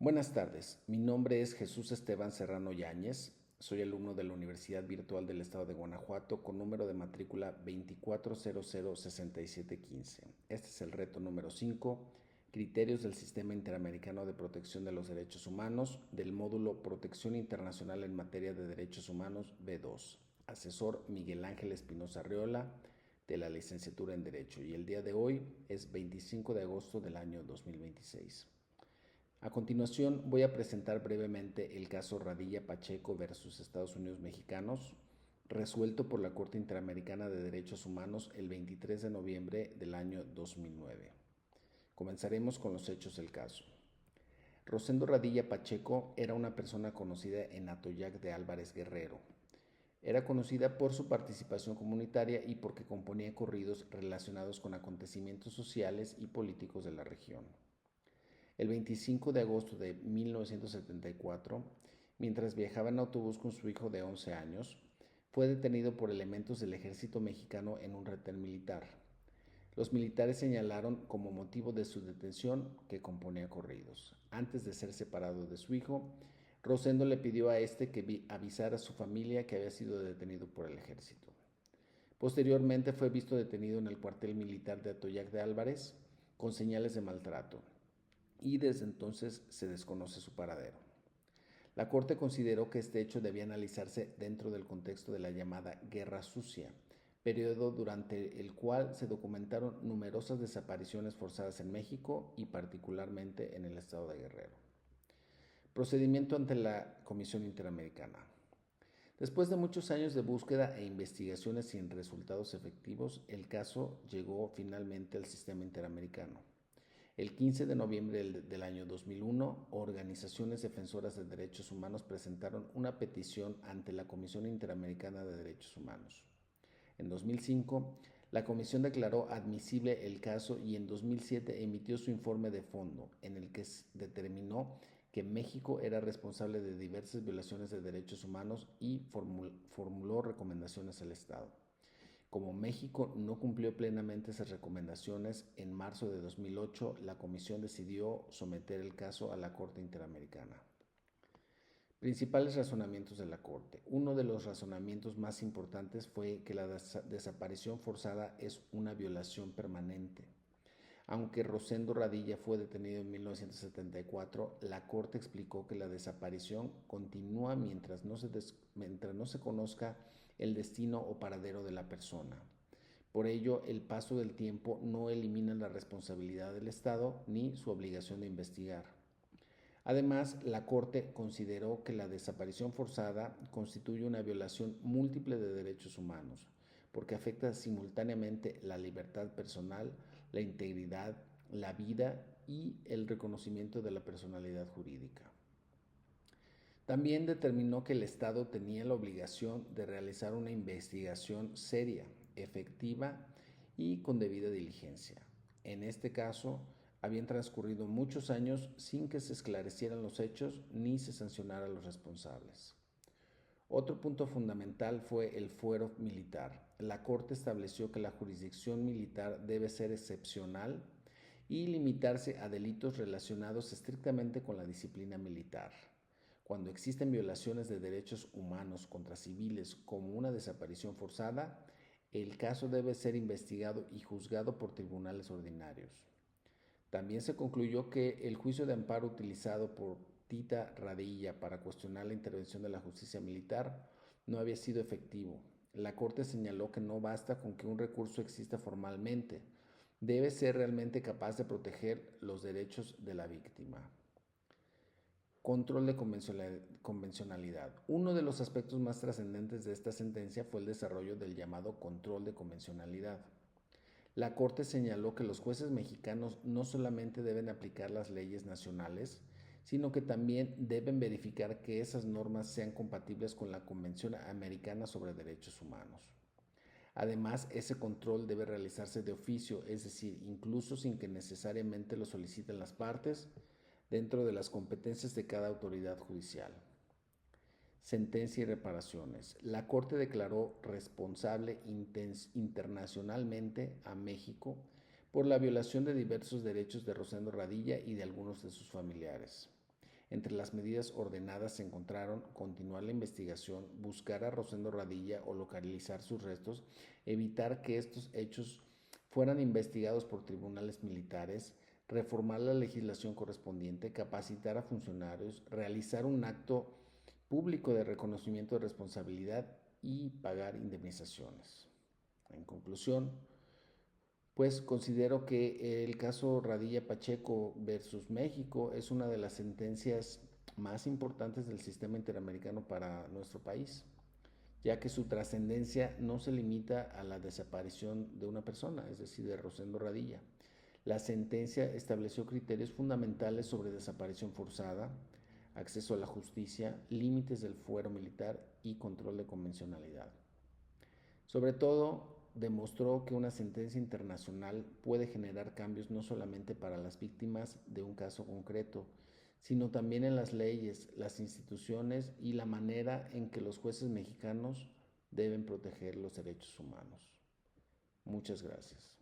Buenas tardes, mi nombre es Jesús Esteban Serrano Yáñez, soy alumno de la Universidad Virtual del Estado de Guanajuato con número de matrícula 24006715. Este es el reto número 5, Criterios del Sistema Interamericano de Protección de los Derechos Humanos del módulo Protección Internacional en Materia de Derechos Humanos B2. Asesor Miguel Ángel Espinosa Arreola, de la Licenciatura en Derecho, y el día de hoy es 25 de agosto del año 2026. A continuación voy a presentar brevemente el caso Radilla Pacheco versus Estados Unidos Mexicanos, resuelto por la Corte Interamericana de Derechos Humanos el 23 de noviembre del año 2009. Comenzaremos con los hechos del caso. Rosendo Radilla Pacheco era una persona conocida en Atoyac de Álvarez Guerrero. Era conocida por su participación comunitaria y porque componía corridos relacionados con acontecimientos sociales y políticos de la región. El 25 de agosto de 1974, mientras viajaba en autobús con su hijo de 11 años, fue detenido por elementos del ejército mexicano en un retén militar. Los militares señalaron como motivo de su detención que componía corridos. Antes de ser separado de su hijo, Rosendo le pidió a este que avisara a su familia que había sido detenido por el ejército. Posteriormente fue visto detenido en el cuartel militar de Atoyac de Álvarez con señales de maltrato, y desde entonces se desconoce su paradero. La Corte consideró que este hecho debía analizarse dentro del contexto de la llamada Guerra Sucia, periodo durante el cual se documentaron numerosas desapariciones forzadas en México y particularmente en el estado de Guerrero. Procedimiento ante la Comisión Interamericana. Después de muchos años de búsqueda e investigaciones sin resultados efectivos, el caso llegó finalmente al sistema interamericano. El 15 de noviembre del año 2001, organizaciones defensoras de derechos humanos presentaron una petición ante la Comisión Interamericana de Derechos Humanos. En 2005, la Comisión declaró admisible el caso y en 2007 emitió su informe de fondo, en el que determinó que México era responsable de diversas violaciones de derechos humanos y formuló recomendaciones al Estado. Como México no cumplió plenamente esas recomendaciones, en marzo de 2008 la Comisión decidió someter el caso a la Corte Interamericana. Principales razonamientos de la Corte. Uno de los razonamientos más importantes fue que la desaparición forzada es una violación permanente. Aunque Rosendo Radilla fue detenido en 1974, la Corte explicó que la desaparición continúa mientras no se conozca el destino o paradero de la persona. Por ello, el paso del tiempo no elimina la responsabilidad del Estado ni su obligación de investigar. Además, la Corte consideró que la desaparición forzada constituye una violación múltiple de derechos humanos, porque afecta simultáneamente la libertad personal, la integridad, la vida y el reconocimiento de la personalidad jurídica. También determinó que el Estado tenía la obligación de realizar una investigación seria, efectiva y con debida diligencia. En este caso, habían transcurrido muchos años sin que se esclarecieran los hechos ni se sancionara a los responsables. Otro punto fundamental fue el fuero militar. La Corte estableció que la jurisdicción militar debe ser excepcional y limitarse a delitos relacionados estrictamente con la disciplina militar. Cuando existen violaciones de derechos humanos contra civiles como una desaparición forzada, el caso debe ser investigado y juzgado por tribunales ordinarios. También se concluyó que el juicio de amparo utilizado por Tita Radilla para cuestionar la intervención de la justicia militar no había sido efectivo. La Corte señaló que no basta con que un recurso exista formalmente, debe ser realmente capaz de proteger los derechos de la víctima. Control de convencionalidad. Uno de los aspectos más trascendentes de esta sentencia fue el desarrollo del llamado control de convencionalidad. La Corte señaló que los jueces mexicanos no solamente deben aplicar las leyes nacionales, sino que también deben verificar que esas normas sean compatibles con la Convención Americana sobre Derechos Humanos. Además, ese control debe realizarse de oficio, es decir, incluso sin que necesariamente lo soliciten las partes, dentro de las competencias de cada autoridad judicial. Sentencia y reparaciones. La Corte declaró responsable internacionalmente a México por la violación de diversos derechos de Rosendo Radilla y de algunos de sus familiares. Entre las medidas ordenadas se encontraron continuar la investigación, buscar a Rosendo Radilla o localizar sus restos, evitar que estos hechos fueran investigados por tribunales militares, reformar la legislación correspondiente, capacitar a funcionarios, realizar un acto público de reconocimiento de responsabilidad y pagar indemnizaciones. En conclusión, pues considero que el caso Radilla Pacheco versus México es una de las sentencias más importantes del sistema interamericano para nuestro país, ya que su trascendencia no se limita a la desaparición de una persona, es decir, de Rosendo Radilla. La sentencia estableció criterios fundamentales sobre desaparición forzada, acceso a la justicia, límites del fuero militar y control de convencionalidad. Sobre todo, demostró que una sentencia internacional puede generar cambios no solamente para las víctimas de un caso concreto, sino también en las leyes, las instituciones y la manera en que los jueces mexicanos deben proteger los derechos humanos. Muchas gracias.